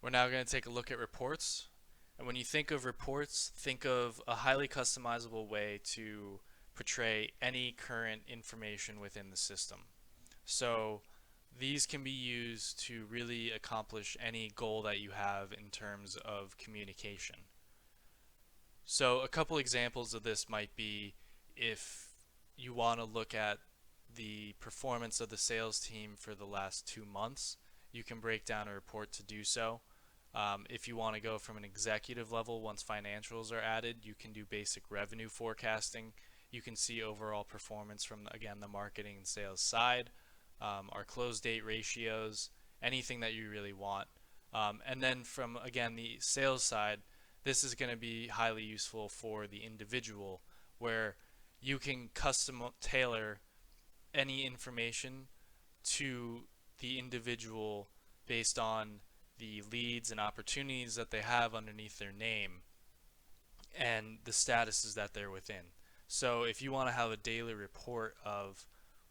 We're now going to take a look at reports. And when you think of reports, think of a highly customizable way to portray any current information within the system. So these can be used to really accomplish any goal that you have in terms of communication. So a couple examples of this might be if you want to look at the performance of the sales team for the last 2 months, you can break down a report to do so. If you want to go from an executive level, once financials are added, you can do basic revenue forecasting. You can see overall performance from, again, the marketing and sales side, our close date ratios, anything that you really want. And then from, again, the sales side, this is going to be highly useful for the individual where you can custom tailor any information to the individual based on the leads and opportunities that they have underneath their name and the statuses that they're within. So if you want to have a daily report of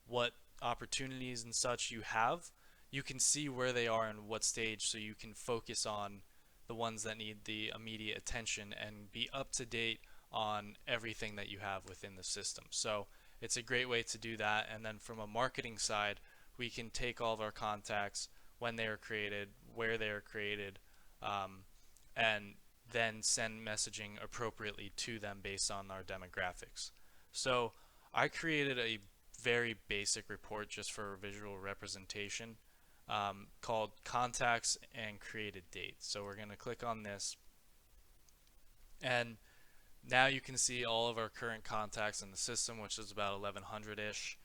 what opportunities and such you have, you can see where they are and what stage, so you can focus on the ones that need the immediate attention and be up to date on everything that you have within the system. So it's a great way to do that. And then from a marketing side, we can take all of our contacts, when they are created, where they are created, and then send messaging appropriately to them based on our demographics. So I created a very basic report just for visual representation, called contacts and created dates. So we're going to click on this, and now you can see all of our current contacts in the system, which is about 1100-ish.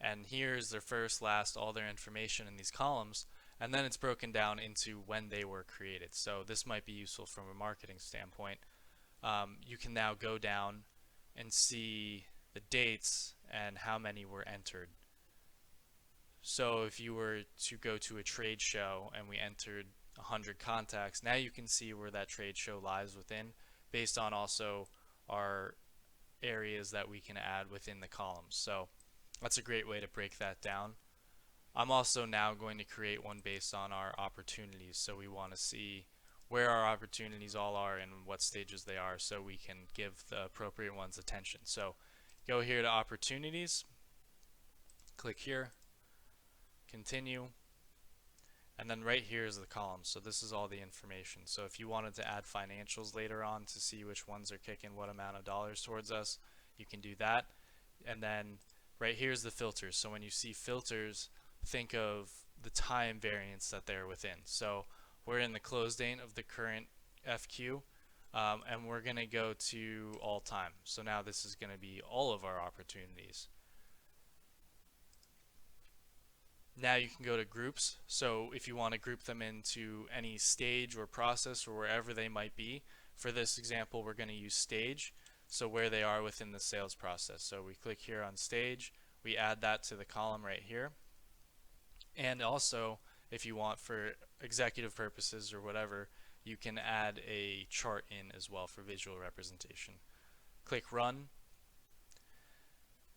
And here's their first, last, all their information in these columns. And then it's broken down into when they were created. So this might be useful from a marketing standpoint. You can now go down and see the dates and how many were entered. So if you were to go to a trade show and we entered 100 contacts, now you can see where that trade show lies within, based on also our areas that we can add within the columns. So that's a great way to break that down. I'm also now going to create one based on our opportunities. So we want to see where our opportunities all are and what stages they are, so we can give the appropriate ones attention. So go here to opportunities, click here, continue, and then right here is the column. So this is all the information. So if you wanted to add financials later on to see which ones are kicking what amount of dollars towards us, you can do that. And then right here is the filters. So when you see filters, think of the time variance that they're within. So we're in the close date of the current FQ, and we're going to go to all time. So now this is going to be all of our opportunities. Now you can go to groups. So if you want to group them into any stage or process or wherever they might be, for this example we're going to use stage, so where they are within the sales process. So we click here on stage, we add that to the column right here. And also, if you want for executive purposes or whatever, you can add a chart in as well for visual representation. Click run.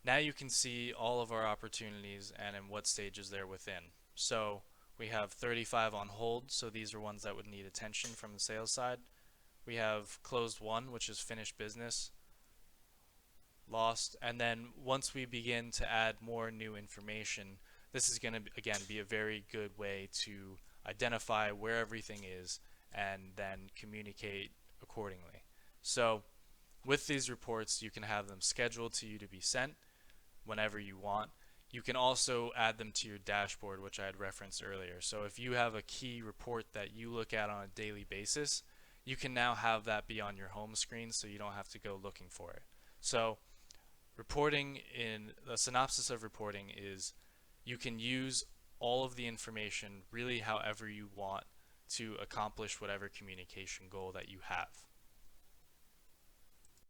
Now you can see all of our opportunities and in what stages they're within. So we have 35 on hold, so these are ones that would need attention from the sales side. We have closed one, which is finished business, lost, and then once we begin to add more new information, this is going to again be a very good way to identify where everything is and then communicate accordingly. So with these reports, you can have them scheduled to you to be sent whenever you want. You can also add them to your dashboard, which I had referenced earlier. So if you have a key report that you look at on a daily basis, you can now have that be on your home screen, so you don't have to go looking for it. So reporting, in the synopsis of reporting, is you can use all of the information really however you want to accomplish whatever communication goal that you have.